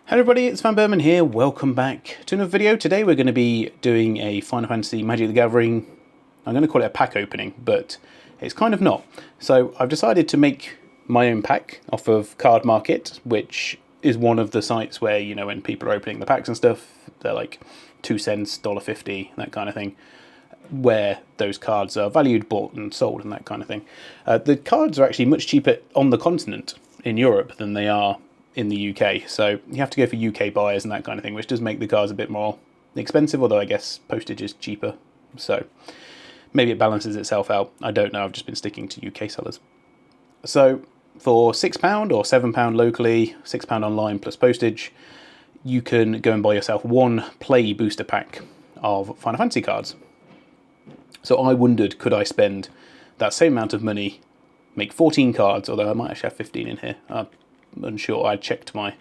Hello everybody, it's vanburman here. Welcome back to another video. Today we're going to be doing a Final Fantasy Magic the Gathering, I'm going to call it a pack opening, but it's kind of not. So I've decided to make my own pack off of Card Market, which is one of the sites where, you know, when people are opening the packs and stuff, they're like 2 cents, $1.50, that kind of thing, where those cards are valued, bought and sold and that kind of thing. The cards are actually much cheaper on the continent in Europe than they are in the UK, so you have to go for UK buyers and that kind of thing, which does make the cards a bit more expensive, although I guess postage is cheaper, so maybe it balances itself out. I don't know, I've just been sticking to UK sellers. So for £6 or £7 locally, £6 online plus postage, you can go and buy yourself one play booster pack of Final Fantasy cards. So I wondered, could I spend that same amount of money, make 14 cards, although I might actually have 15 in here. I'm unsure, I checked my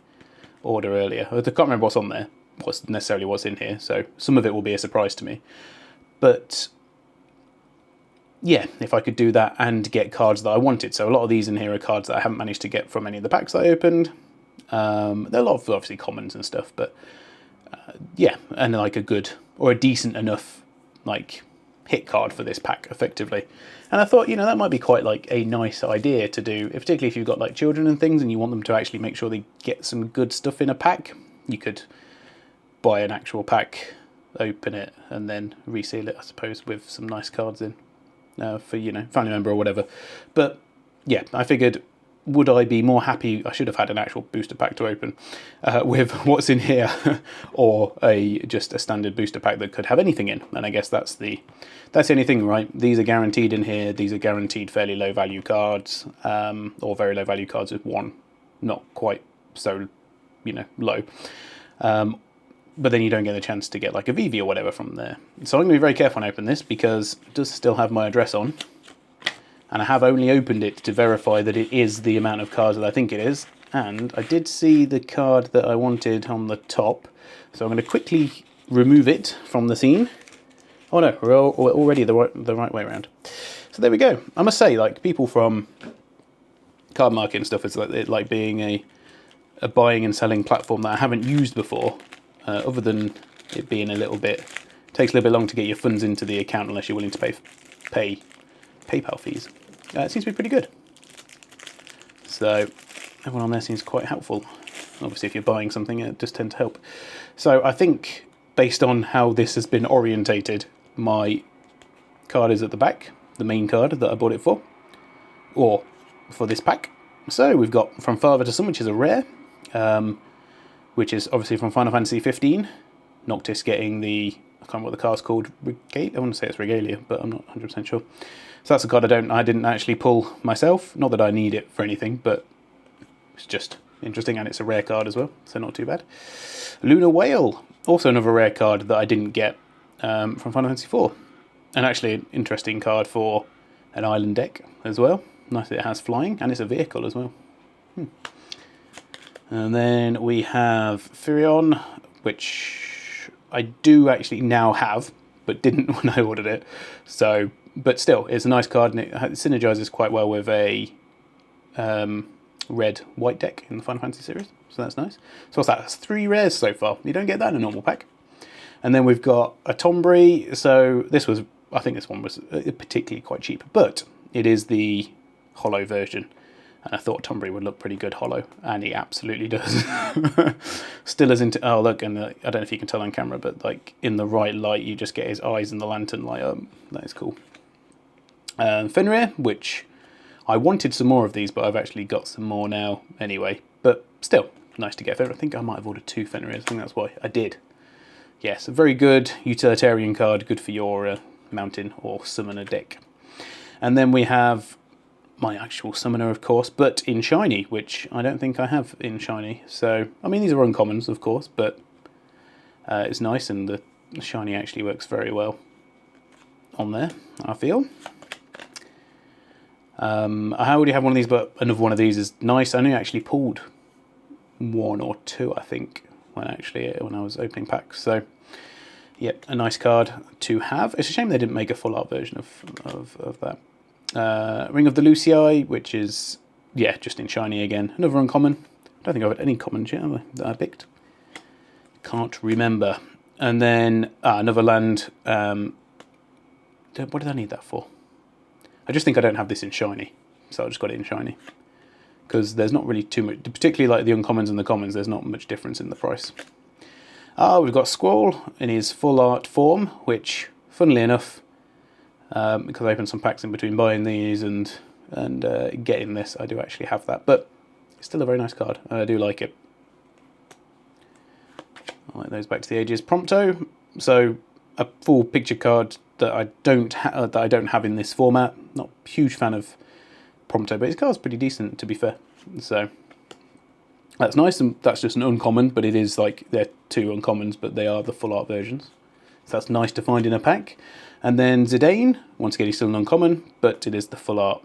order earlier. I can't remember what's on there, what's necessarily what's in here, so some of it will be a surprise to me. But yeah, if I could do that and get cards that I wanted. So a lot of these in here are cards that I haven't managed to get from any of the packs that I opened. There are a lot of obviously commons and stuff, but yeah, and like a good or a decent enough like hit card for this pack effectively. And I thought, you know, that might be quite like a nice idea to do, particularly if you've got like children and things and you want them to actually make sure they get some good stuff in a pack. You could buy an actual pack, open it and then reseal it, I suppose, with some nice cards in for, you know, family member or whatever. But yeah, I figured, would I be more happy? I should have had an actual booster pack to open with what's in here, or just a standard booster pack that could have anything in. And I guess that's the only thing, right? These are guaranteed in here. These are guaranteed fairly low value cards, or very low value cards with one not quite so, you know, low. But then you don't get the chance to get like a VV or whatever from there. So I'm going to be very careful when I open this because it does still have my address on. And I have only opened it to verify that it is the amount of cards that I think it is. And I did see the card that I wanted on the top. So I'm going to quickly remove it from the scene. Oh no, we're already the right way around. So there we go. I must say, like, people from Card Market and stuff, it's like being a buying and selling platform that I haven't used before. Other than it being a little bit, takes a little bit long to get your funds into the account unless you're willing to pay PayPal fees. It seems to be pretty good. So everyone on there seems quite helpful. Obviously, if you're buying something, it does tend to help. So I think, based on how this has been orientated, my card is at the back, the main card that I bought it for, or for this pack. So we've got From Father to Son, which is a rare, which is obviously from Final Fantasy 15. Noctis getting the, I can't remember what the card's called, I want to say it's Regalia, but I'm not 100% sure. So that's a card I didn't actually pull myself. Not that I need it for anything, but it's just interesting, and it's a rare card as well, so not too bad. Lunar Whale, also another rare card that I didn't get from Final Fantasy 4. And actually an interesting card for an island deck as well. Nice that it has flying, and it's a vehicle as well. And then we have Firion, which I do actually now have, but didn't when I ordered it. So, but still, it's a nice card, and it synergizes quite well with a red-white deck in the Final Fantasy series. So that's nice. So what's that? That's 3 rares so far. You don't get that in a normal pack. And then we've got a Tombury. So this was, I think this one was particularly quite cheap, but it is the holo version. And I thought Tombury would look pretty good holo, and he absolutely does. Still as into, oh look, and I don't know if you can tell on camera, but like in the right light, you just get his eyes in the lantern light up. That is cool. Fenrir, which I wanted some more of these, but I've actually got some more now anyway. But still, nice to get Fenrir. I think I might have ordered 2 Fenrirs. I think that's why I did. Yes, a very good utilitarian card, good for your mountain or summoner deck. And then we have my actual summoner, of course, but in shiny, which I don't think I have in shiny. So, I mean, these are uncommons, of course, but it's nice, and the shiny actually works very well on there, I feel. I already have one of these, but another one of these is nice. I only actually pulled 1 or 2, I think, when I was opening packs. So, yep, a nice card to have. It's a shame they didn't make a full art version of that. Ring of the Lucii, which is, yeah, just in shiny again. Another uncommon. I don't think I've had any commons yet, have I, that I picked. Can't remember. And then another land. What did I need that for? I just think I don't have this in shiny, so I just got it in shiny. Because there's not really too much, particularly like the uncommons and the commons, there's not much difference in the price. We've got Squall in his full art form, which, funnily enough, because I opened some packs in between buying these and getting this, I do actually have that. But it's still a very nice card, and I do like it. I like those back to the ages. Prompto, so a full picture card that I don't have in this format. Not a huge fan of Prompto, but his card's pretty decent, to be fair. So that's nice, and that's just an uncommon, but it is like they're two uncommons, but they are the full art versions. So that's nice to find in a pack. And then Zidane, once again, he's still an uncommon, but it is the full art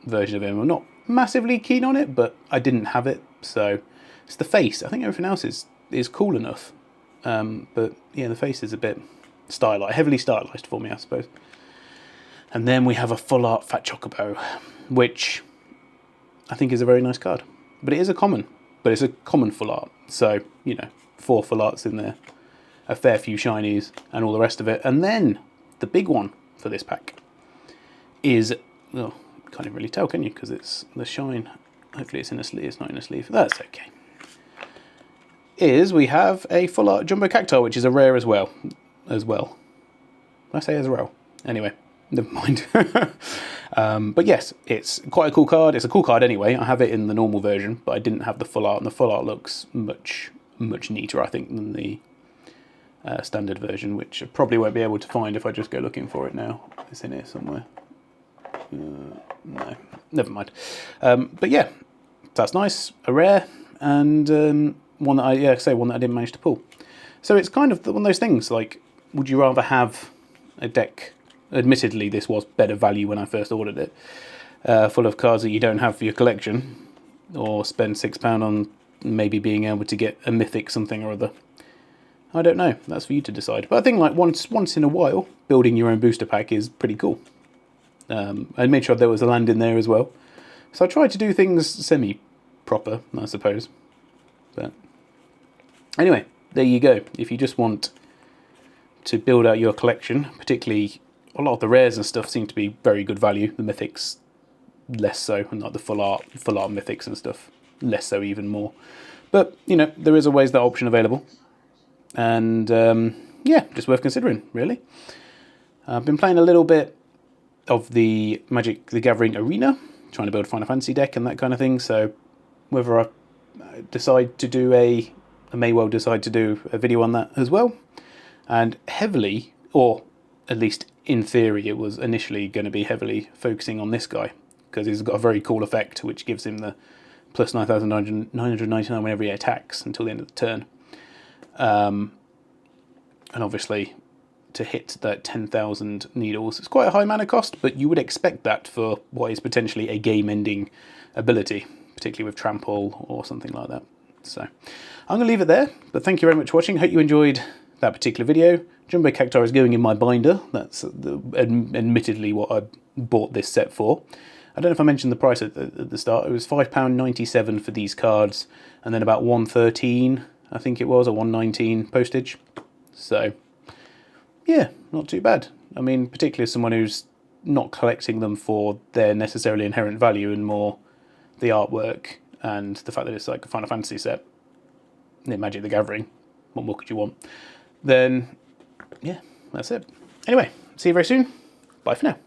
version of him. I'm not massively keen on it, but I didn't have it, so it's the face. I think everything else is cool enough, but yeah, the face is a bit stylized, heavily stylized for me, I suppose. And then we have a full art Fat Chocobo, which I think is a very nice card. But it is a common, but it's a common full art. So, you know, 4 full arts in there, a fair few shinies, and all the rest of it. And then the big one for this pack is, well, can't even really tell, can you? Because it's the shine. Hopefully it's in a sleeve. It's not in a sleeve. That's okay. We have a full art Jumbo Cactuar, which is a rare as well. Did I say as well? Anyway, never mind. But yes, it's quite a cool card. It's a cool card anyway. I have it in the normal version, but I didn't have the full art, and the full art looks much neater, I think, than the standard version, which I probably won't be able to find if I just go looking for it now. It's in here somewhere. No, never mind. But yeah, that's nice. A rare, and one that I didn't manage to pull. So it's kind of one of those things, like, would you rather have a deck, admittedly this was better value when I first ordered it, full of cards that you don't have for your collection, or spend £6 on maybe being able to get a mythic something or other? I don't know, that's for you to decide. But I think like once in a while, building your own booster pack is pretty cool. I made sure there was a land in there as well. So I tried to do things semi-proper, I suppose. But anyway, there you go. If you just want to build out your collection, particularly a lot of the rares and stuff seem to be very good value. The mythics less so, and like the full art mythics and stuff less so, even more. But you know, there is always that option available, and yeah, just worth considering, really. I've been playing a little bit of the Magic the Gathering Arena, trying to build a Final Fantasy deck and that kind of thing. So whether I decide to do I may well decide to do a video on that as well. And heavily, or at least in theory, it was initially going to be heavily focusing on this guy, because he's got a very cool effect which gives him the plus 9,999 whenever he attacks until the end of the turn. And obviously, to hit that 10,000 needles, it's quite a high mana cost, but you would expect that for what is potentially a game-ending ability, particularly with Trample or something like that. So I'm going to leave it there, but thank you very much for watching. Hope you enjoyed that particular video. Jumbo Cactuar is going in my binder. That's admittedly what I bought this set for. I don't know if I mentioned the price at the start. It was £5.97 for these cards, and then about £1.13, I think it was, or £1.19 postage. So yeah, not too bad. I mean, particularly as someone who's not collecting them for their necessarily inherent value, and more the artwork and the fact that it's like a Final Fantasy set, Magic the Gathering, what more could you want? Then, yeah, that's it. Anyway, see you very soon. Bye for now.